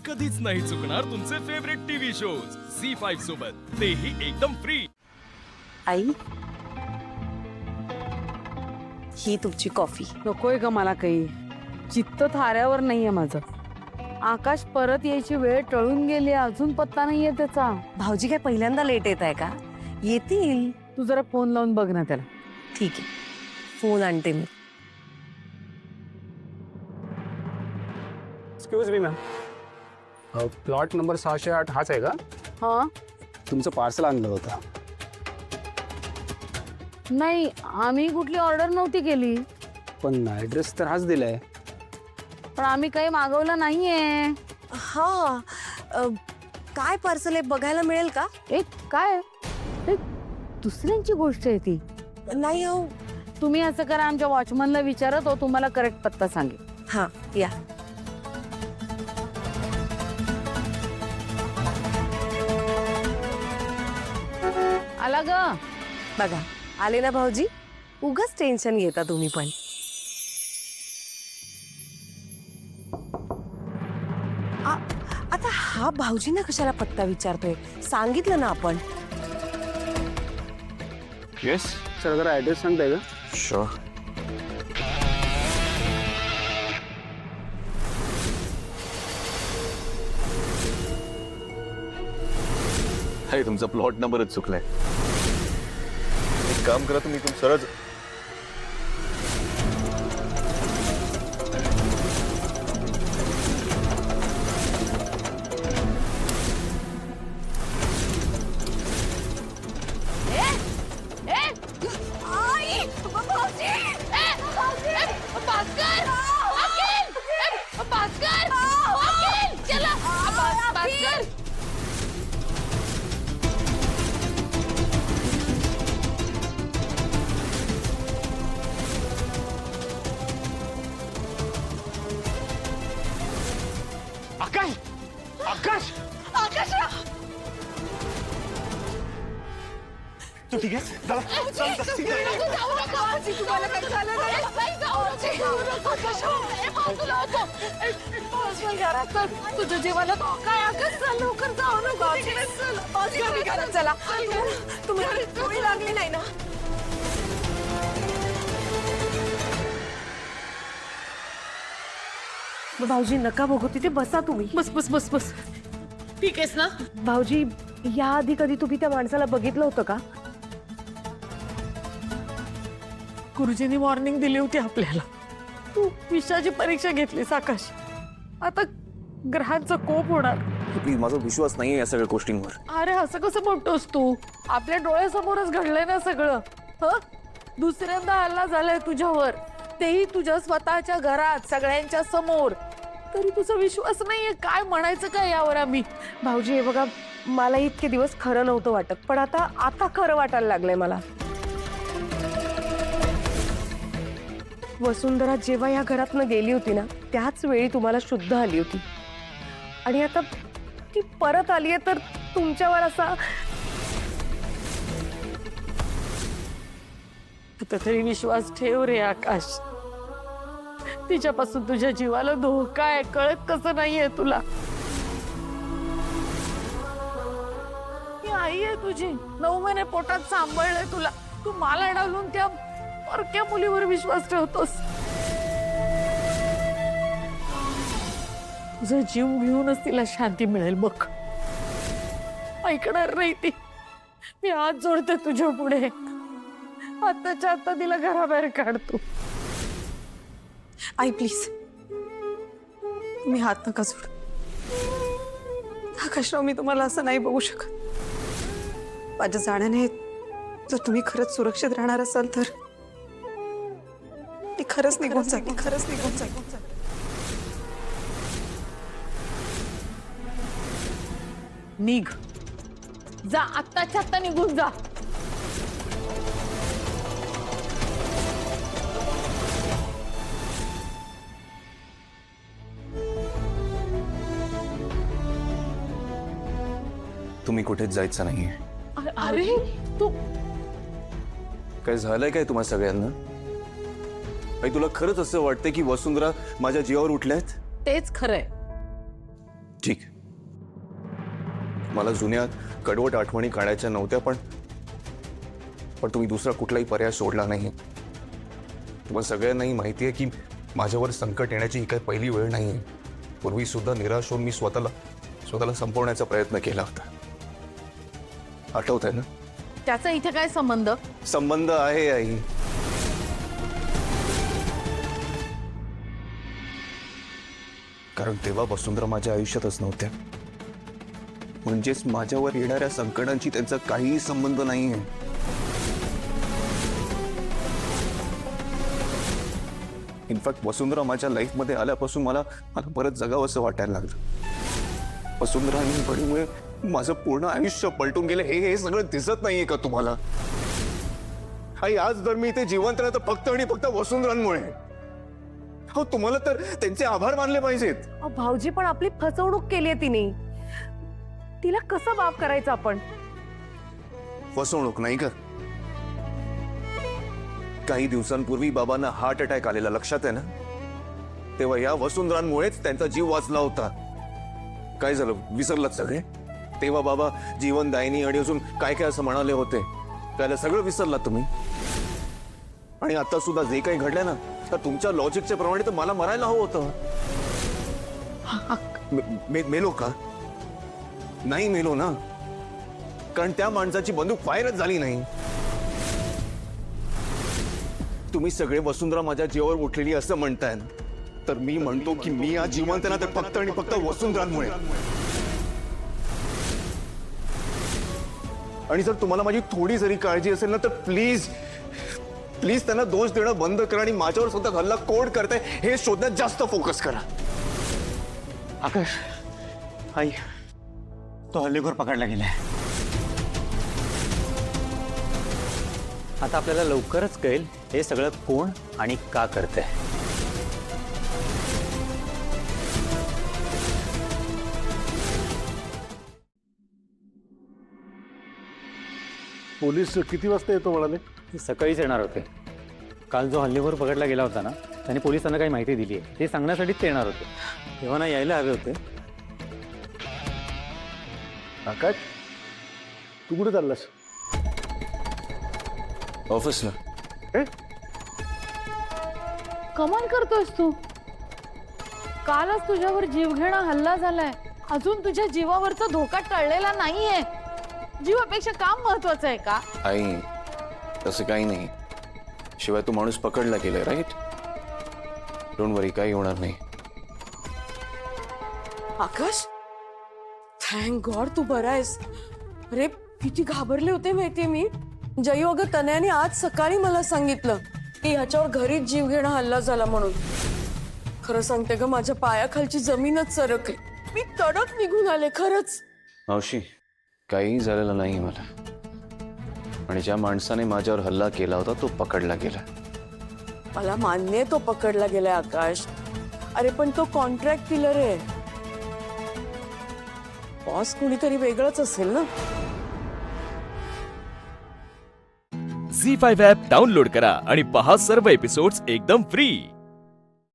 कधीच नाही चुकणार तुमचे फेवरेट टीव्ही शोज झी5 सोबत, तेही एकदम फ्री। आई, ही तुमची कॉफी। नकोय ग मला काही, चित्त थाऱ्यावर नाहीये माझं। आकाश परत यायची वेळ टळून गेली, अजून पत्ता नाहीये त्याचा। भाऊजी काय पहिल्यांदा लेट येत आहे का? येतील। तू जरा फोन लावून बघ ना त्याला। ठीक आहे, फोन आणते मी। Excuse me ma'am, plot number 608 हाच आहे का? हा तुमचं पार्सल आणलं होतं। नाही, आम्ही कुठली ऑर्डर नव्हती केली, पण ॲड्रेस तर हाच दिलाय। पण आम्ही काही मागवलं नाहीये। हा, काय पार्सल आहे बघायला मिळेल का? काय दुसऱ्यांची गोष्ट आहे ती। नाही हो। तुम्ही असं करा, आमच्या वॉचमनला विचारा, तो तुम्हाला करेक्ट पत्ता सांगेल। हा या। आला ग। बघा आले ना भाऊजी, उगाच टेन्शन घेता तुम्ही पण। आता हा भाऊजींना कशाला पत्ता विचारतोय? सांगितलं ना आपण। येस सर, जरा ॲड्रेस सांगताय का? शुअर। अरे तुमचा प्लॉट नंबरच चुकलाय। एक काम करा, तुम्ही इथून सरळ आकाश, आकाश, तू ठीक आहे? चला, तुझ्या जीवाला काय आकाश, लवकर जाऊ नको। चला, तुम्हाला गोळी लागली नाही ना? भाऊजी नका बघू, तिथे बसा तुम्ही। बस बस बस बस, ठीक आहेस ना? भाऊजी, याआधी कधी तुम्ही त्या माणसाला बघितलं होतं का? गुरुजींनी वॉर्निंग दिली होती आपल्याला। तू विषयाची परीक्षा घेतलीस आकाश, आता ग्रहांचा कोप होणार। प्लीज, माझा विश्वास नाही या सगळ्या गोष्टींवर। अरे असं कसं म्हणतोस तू? आपल्या डोळ्यासमोरच घडलंय ना सगळं। दुसऱ्यांदा हल्ला झालाय तुझ्यावर, तेही तुझ्या स्वतःच्या घरात, सगळ्यांच्या समोर, तरी तुझा विश्वास नाहीये। काय म्हणायचं काय यावर आम्ही? भाऊजी हे बघा, मला इतके दिवस खरं नव्हतं वाटत, पण आता खरं वाटायला लागलंय मला। वसुंधरा जेव्हा या घरातनं गेली होती ना, त्याच वेळी तुम्हाला शुद्ध आली होती, आणि आता ती परत आलीये, तर तुमच्यावर असा आता तरी विश्वास ठेव रे आकाश। तिच्यापासून तुझ्या जीवाला धोका आहे, कळत कसं नाहीये तुला? ही आई आहे तुझी, 9 महिने पोटात सांभाळलंय तुला, तू मला डावलून त्या परक्या मुलीवर विश्वास ठेवतोस। तुझा जीव घेऊनच तिला शांती मिळेल बघ। ऐकणार नाही ती। मी हात जोडते तुझ्या पुढे, आत्ताच्या आत्ता तिला घराबाहेर काढतो। आई प्लीज, तुम्ही हात नका जोड। आकाशराव, मी तुम्हाला असं नाही बघू शकत। माझ्या जाण्याने जर तुम्ही खरंच सुरक्षित राहणार असाल तर ती खरंच निघून जाईल, खरंच निघून जाईल। निघ, जा, आत्ताच्या आत्ता निघून जा। तुम्ही कुठेच जायचं नाहीये। अरे तू काय झालंय काय तुम्हा सगळ्यांना? तुला खरंच असं वाटतंय की वसुंधरा माझ्या जीवावर उठल्यात? तेच खरंय। ठीक, मला जुन्या कडवट आठवणी काढायच्या नव्हत्या, पण तुम्ही दुसरा कुठलाही पर्याय सोडला नाही. तुम्हाला सगळ्यांनाही माहिती आहे की माझ्यावर संकट येण्याची ही काही पहिली वेळ नाही. पूर्वी सुद्धा निराश होऊन मी स्वतःला संपवण्याचा प्रयत्न केला होता. आठवत आहे ना? त्याचा इथे काय संबंध? संबंध आहे आई. कारण तेव्हा वसुंधरा माझ्या आयुष्यातच नव्हत्या. म्हणजेच माझ्यावर येणाऱ्या संकटांची त्यांचा काहीही संबंध नाहीये. इनफॅक्ट वसुंधरा माझ्या लाईफमध्ये आल्यापासून मला परत जगावं असं वाटायला लागलं. वसुंधरा आणि बडीमुळे माझं पूर्ण आयुष्य पलटून गेलं. हे सगळं दिसत नाहीये का तुम्हाला? आई, आज जर मी इथे जिवंत राहतो फक्त आणि फक्त वसुंधरांमुळे. हो, तुम्हाला तर त्यांचे आभार मानले पाहिजेत. भाऊजी, पण आपली फसवणूक केली आहे तिने. तिला कसं माफ करायचं आपण? फसवणूक नाही का? काही दिवसांपूर्वी बाबांना हार्ट अटॅक आलेला, लक्षात आहे ना? तेव्हा या वसुंधरांमुळेच त्यांचा जीव वाचला होता. काय झालं, विसरलात सगळे? तेव्हा बाबा जीवनदायिनी आणि अजून काय काय असं म्हणाले होते, त्याला सगळं विसरलात तुम्ही? आणि आता सुद्धा जे काही घडलं ना, तर तुमच्या लॉजिकच्या प्रमाणे तर मला मरायला हवं होतं. मेलो का? नाही मेलो ना, कारण त्या माणसाची बंदूक फायरच झाली नाही. तुम्ही सगळे वसुंधरा माझ्या जीवावर उठलेली असं म्हणताय ना, तर मी म्हणतो की मी आज जिवंत ना, तर फक्त आणि फक्त वसुंधरांमुळे. आणि जर तुम्हाला माझी थोडी जरी काळजी असेल ना, तर प्लीज प्लीज त्यांना दोष देणं बंद करा आणि माझ्यावर स्वतः हल्ला कोण करताय हे शोधण्यात जास्त फोकस करा. आकाश, आई, तो हल्लेखोर पकडला गेलाय. आता आपल्याला लवकरच कळेल हे सगळं कोण आणि का करतंय. पोलीस किती वाजता येतो म्हणाले? ते सकाळीच येणार होते. काल जो हल्लेखोर पकडला गेला होता ना, त्याने पोलिसांना काही माहिती दिली आहे ते सांगण्यासाठीच ते येणार होते. तेव्हा ना यायला हवे होते. आकाश, तू कुठे चाललास? ऑफिसला. कमाल करतोयस तू. कालच तुझ्यावर जीवघेणा हल्ला झालाय, अजून तुझ्या जीवावरचा धोका टळलेला नाहीये. जीवापेक्षा काम महत्वाचं आहे का? आई, तसं काही नाही. शिवाय तो माणूस पकडला गेलाय, राईट? डोंट वरी, काही होणार नाही. आकाश, थँक गॉड तू बरा आहेस. अरे किती घाबरले होते माहितीये मी. जयू, अगं तन्याने आज सकाळी मला सांगितलं की ह्याच्यावर घरीच जीवघेणा हल्ला झाला म्हणून. खरं सांगते ग, माझ्या पायाखालची जमीनच सरकली. मी तडक निघून आले खरंच. मावशी, काहीही झालेलं नाही मला. आणि ज्या माणसाने माझ्यावर हल्ला केला होता तो पकडला गेला. मला मान्य आहे तो पकडला गेलाय आकाश. अरे पण तो कॉन्ट्रॅक्ट किलर आहे. बॉस कुणीतरी वेगळंच असेल ना. झी5 ॲप डाउनलोड करा आणि पहा सर्व एपिसोड्स एकदम फ्री.